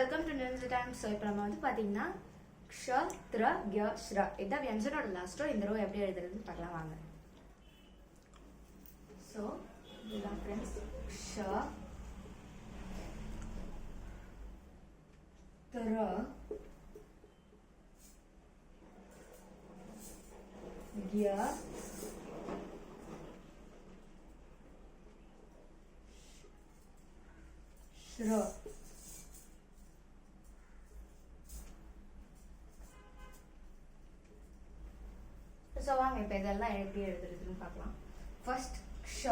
Welcome to news time. So இப்போ நம்ம வந்து பார்த்தீங்கன்னா க்ஷ த்ர க்ய ஸ்ர இதான் வியஞ்சனோட லாஸ்ட்டோ இந்த ரோ எப்படி எழுதுறதுன்னு பார்க்கலாம் வாங்க. ஸோ இதுதான் ஃப்ரெண்ட்ஸ் க்ஷ த்ர க்ய ஸ்ர. ஸோ வாங்க இப்போ இதெல்லாம் எப்படி எழுதுறதுன்னு பார்க்கலாம். ஃபர்ஸ்ட் க்ஷ.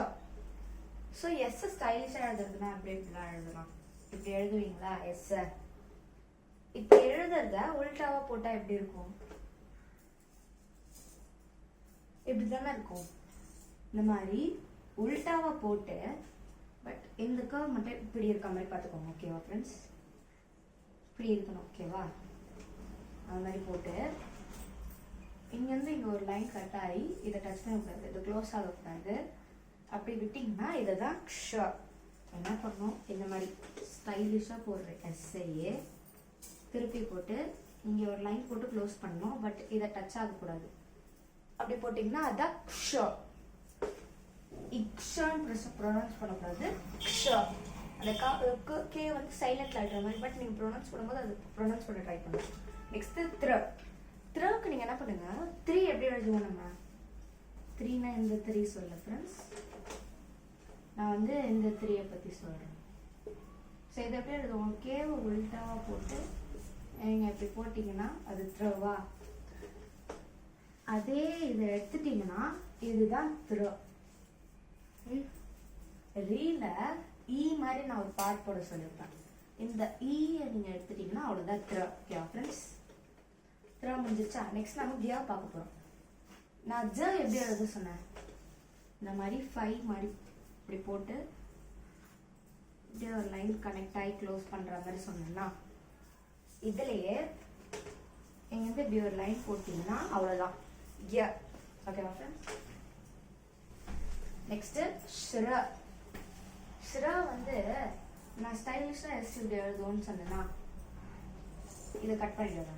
ஸோ எஸ் ஸ்டைலிஷாக எழுதுறதுன்னா எப்படி இப்படிலாம் எழுதலாம். இப்படி எழுதுவீங்களா எஸ்? இப்போ எழுதுறத உல்டாவா போட்டால் எப்படி இருக்கும்? இப்படி தானே இருக்கும். இந்த மாதிரி உல்டாவா போட்டு பட் இந்த கர்வ் மட்டும் இப்படி இருக்க மாதிரி பார்த்துக்கோங்க. ஓகேவா ஃப்ரெண்ட்ஸ்? இப்படி இருக்கணும். ஓகேவா? அந்த மாதிரி போட்டு இங்கேருந்து இங்கே ஒரு லைன் கட் ஆகி இதை டச் பண்ணக்கூடாது, இது க்ளோஸ் ஆகக்கூடாது. அப்படி விட்டிங்கன்னா இதை தான் க்ஷ. என்ன பண்ணணும், இந்த மாதிரி ஸ்டைலிஷாக போடுற எஸ்ஐயே திருப்பி போட்டு இங்கே ஒரு லைன் போட்டு க்ளோஸ் பண்ணணும். பட் இதை டச் ஆகக்கூடாது. அப்படி போட்டிங்கன்னா அதான் க்ஷ. இக்ஷான்னு ப்ரொனவுன்ஸ் பண்ணக்கூடாது, க்ஷ. அந்த கே வந்து சைலண்ட்ல ஆடுற மாதிரி. பட் நீங்கள் ப்ரொனவுன்ஸ் பண்ணும்போது அது ப்ரொனவுன்ஸ் பண்ண ட்ரை பண்ணணும். நெக்ஸ்ட் த்ர. த்ரக்கு நீங்கள் என்ன பண்ணுங்க, 3 எப்படி எழுதுவோம் நம்ம? 3னா இந்த 3 சொல்ல ஃப்ரெண்ட்ஸ். நான் வந்து இந்த 3யை பற்றி சொல்கிறேன். ஸோ இதை எப்படி எழுதுவோம்? கேவை உல்டாவாக போட்டு நீங்கள் இப்படி போட்டிங்கன்னா அது த்ரவா. அதே இதை எடுத்துட்டிங்கன்னா இதுதான் த்ர. ரீல ஈ மாதிரி நான் ஒரு பார்ட் போட சொல்லியிருப்பேன். இந்த ஈயை நீங்கள் எடுத்துட்டிங்கன்னா அவ்வளோதான் த்ர. Okay friends? த்ரா முடிஞ்சிருச்சா? நெக்ஸ்ட் நம்ம கியா பார்க்க போகிறோம். நான் ஜ எப்படி எழுத சொன்னேன்? இந்த மாதிரி 5 மாதிரி இப்படி போட்டு இப்படியே ஒரு லைன் கனெக்ட் ஆகி க்ளோஸ் பண்ணுற மாதிரி சொன்னேன்னா இதுலேயே இங்கேருந்து இப்படி ஒரு லைன் போட்டிங்கன்னா அவ்வளோதான் கியா. ஓகேவா ஃப்ரெண்ட்ஸ்? நெக்ஸ்ட்டு ஷ்ர. ஷ்ர வந்து நான் ஸ்டைலிஷாக எஸ் இப்படி எழுதுவோன்னு சொன்னேன்னா இதை கட் பண்ணிடுவேன்.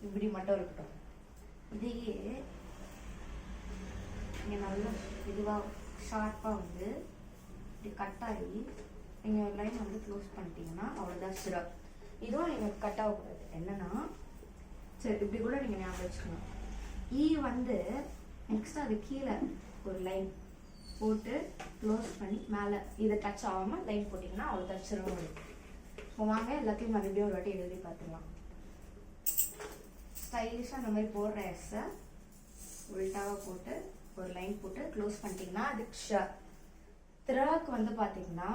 இப்படி மட்டும் இருக்கட்டும். இதையே நீங்கள் நல்லா இதுவாக ஷார்ப்பாக வந்து இப்படி கட் ஆகி நீங்கள் ஒரு லைன் வந்து க்ளோஸ் பண்ணிட்டீங்கன்னா அவ்வளோதான் ஷ்ர. இதுவும் நீங்கள் கட் ஆகக்கூடாது. என்னன்னா சரி இப்படி கூட நீங்கள் ஞாபகம் வச்சுக்கணும். ஈ வந்து நெக்ஸ்ட் அது கீழே ஒரு லைன் போட்டு க்ளோஸ் பண்ணி மேலே இதை டச் ஆகாமல் லைன் போட்டிங்கன்னா அவ்வளோதான் ஷ்ரம் வரும். இப்போ வாங்க எல்லாத்தையும் மறுபடியும் ஒரு வாட்டி எழுதி பார்த்துக்கலாம். ஸ்டைலிஷாக அந்த மாதிரி போடுற எஸ்ஸை உல்டாவாக போட்டு ஒரு லைன் போட்டு க்ளோஸ் பண்ணிட்டீங்கன்னா அது க்ஷ. த்ராக்கு வந்து பார்த்தீங்கன்னா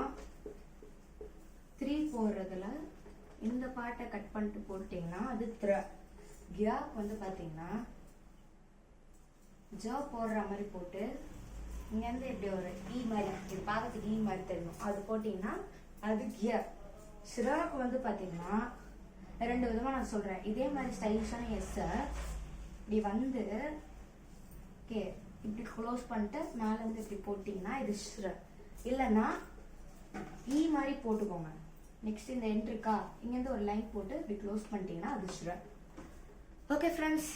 3 போடுறதுல இந்த பார்ட்டை கட் பண்ணிட்டு போட்டிங்கன்னா அது த்ர. கியாக்கு வந்து பார்த்தீங்கன்னா ஜ போடுற மாதிரி போட்டு இங்கேருந்து இப்படி ஒரு ஈ மாதிரி இது பார்க்கறதுக்கு ஈ மாதிரி தெரியும், அது போட்டிங்கன்னா அது கியா. ஷ்ராக்கு வந்து பார்த்தீங்கன்னா 2 விதமாக நான் சொல்கிறேன். இதே மாதிரி ஸ்டைலிஷான எஸ்ஸை இப்படி வந்து ஓகே இப்படி க்ளோஸ் பண்ணிட்டு மேலேருந்து இப்படி போட்டிங்கன்னா இது ஷ்ர. இல்லைன்னா ஈ மாதிரி போட்டுக்கோங்க. நெக்ஸ்ட் இந்த எண்ட் இருக்கா, இங்கேருந்து ஒரு லைன் போட்டு இப்படி க்ளோஸ் பண்ணிட்டீங்கன்னா அது ஷ்ர. ஓகே ஃப்ரெண்ட்ஸ்,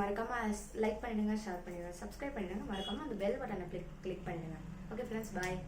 மறக்காமல் லைக் பண்ணிடுங்க, ஷேர் பண்ணிடுங்க, சப்ஸ்கிரைப் பண்ணிடுங்க. மறக்காமல் அந்த பெல் பட்டனை கிளிக் பண்ணிடுங்க. ஓகே ஃப்ரெண்ட்ஸ், பாய்.